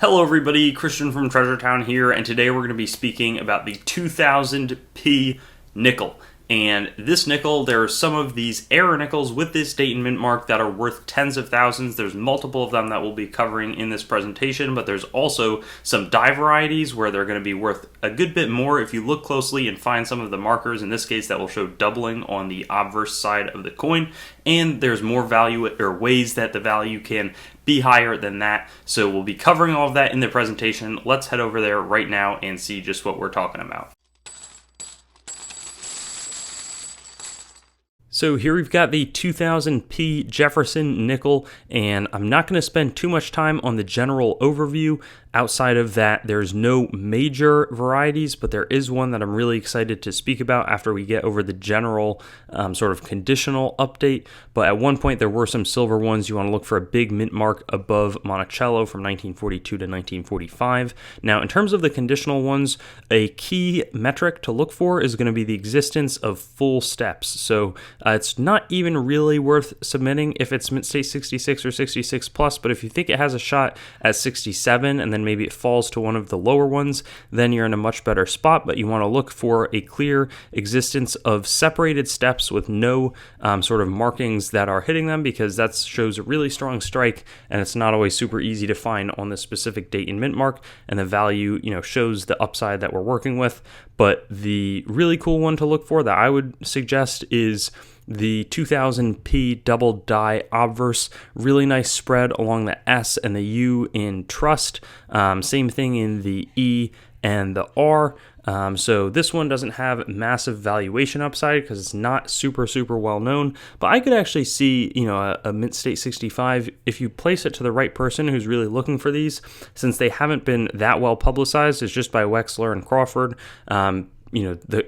Hello everybody, Christian from Treasure Town here, and today we're going to be speaking about the 2000p nickel. And this nickel, there are some of these error nickels with this date and mint mark that are worth tens of thousands. There's multiple of them that we'll be covering in this presentation, but there's also some die varieties where they're going to be worth a good bit more if you look closely and find some of the markers, in this case that will show doubling on the obverse side of the coin, and there's more value or ways that the value can be higher than that. So we'll be covering all of that in the presentation. Let's head over there right now and see just what we're talking about. So here we've got the 2000p Jefferson nickel, and I'm not going to spend too much time on the general overview. Outside of that, there's no major varieties, but there is one that I'm really excited to speak about after we get over the general sort of conditional update. But at one point, there were some silver ones. You want to look for a big mint mark above Monticello from 1942 to 1945. Now, in terms of the conditional ones, a key metric to look for is going to be the existence of full steps. So it's not even really worth submitting if it's mint state 66 or 66 plus, but if you think it has a shot at 67 and then maybe it falls to one of the lower ones, then you're in a much better spot. But you want to look for a clear existence of separated steps with no sort of markings that are hitting them, because that shows a really strong strike, and it's not always super easy to find on the specific date and mint mark, and the value shows the upside that we're working with. But the really cool one to look for that I would suggest is the 2000p double die obverse. Really nice spread along the S and the U in trust. Same thing in the E and the R. So this one doesn't have massive valuation upside because it's not super well known, but I could actually see a mint state 65 if you place it to the right person who's really looking for these, since they haven't been that well publicized. It's just by WEXLER and CRAWFORD.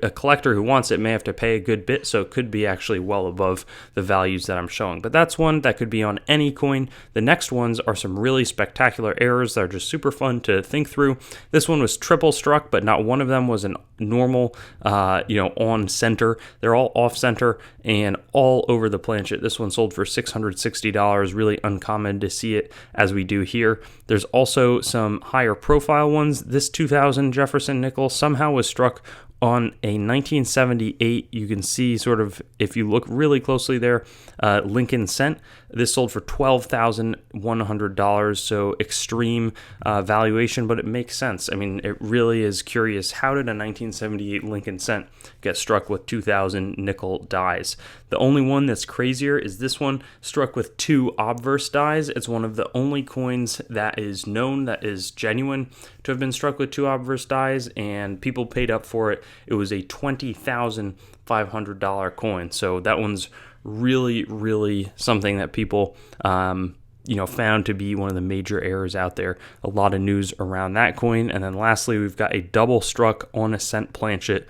A collector who wants it may have to pay a good bit, so it could be actually well above the values that I'm showing. But that's one that could be on any coin. The next ones are some really spectacular errors that are just super fun to think through. This one was triple struck, but not one of them was an normal, on center. They're all off center and all over the planchet. This one sold for $660, really uncommon to see it as we do here. There's also some higher profile ones. This 2000 Jefferson nickel somehow was struck on a 1978. You can see sort of, if you look really closely there, Lincoln cent. This sold for $12,100, so extreme valuation, but it makes sense. I mean, it really is curious. How did a 1978 Lincoln cent get struck with 2000 nickel dies? The only one that's crazier is this one, struck with two obverse dies. It's one of the only coins that is known, that is genuine, to have been struck with two obverse dies, and people paid up for it. It was a $20,500 coin, so that one's really something that people found to be one of the major errors out there. A lot of news around that coin. And then lastly, we've got a double struck on a cent planchet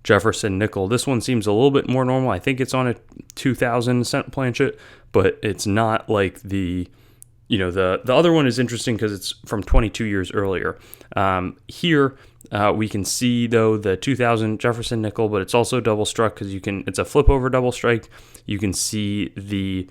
Jefferson nickel. This one seems a little bit more normal. I think it's on a 2000 cent planchet, but it's not like the other one is interesting because it's from 22 years earlier. Here we can see though the 2000 Jefferson nickel, but it's also double struck because it's a flip over double strike. You can see the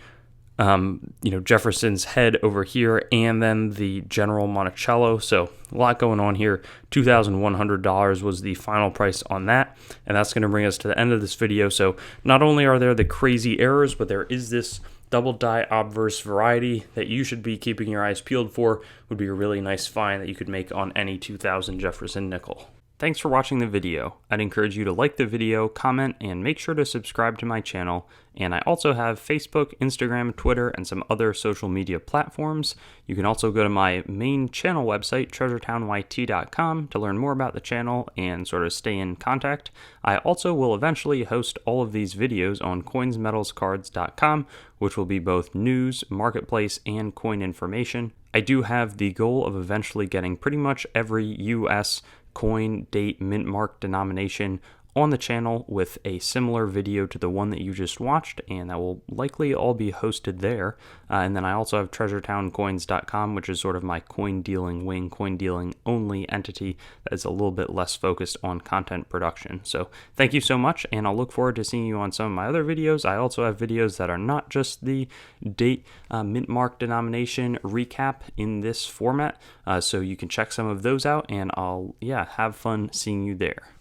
Jefferson's head over here, and then the general Monticello. So a lot going on here. $2,100 was the final price on that, and that's going to bring us to the end of this video. So not only are there the crazy errors, but there is this double die obverse variety that you should be keeping your eyes peeled for. Would be a really nice find that you could make on any 2000 Jefferson nickel. Thanks for watching the video. I'd encourage you to like the video, comment, and make sure to subscribe to my channel. And I also have Facebook, Instagram, Twitter, and some other social media platforms. You can also go to my main channel website, treasuretownYT.com, to learn more about the channel and sort of stay in contact. I also will eventually host all of these videos on coinsmetalscards.com, which will be both news, marketplace, and coin information. I do have the goal of eventually getting pretty much every US coin, date, mint mark, denomination on the channel with a similar video to the one that you just watched, and that will likely all be hosted there. And then I also have treasuretowncoins.com, which is sort of my coin dealing wing, coin dealing only entity that is a little bit less focused on content production. So thank you so much, and I'll look forward to seeing you on some of my other videos. I also have videos that are not just the date, mint mark, denomination recap in this format, so you can check some of those out, and I'll have fun seeing you there.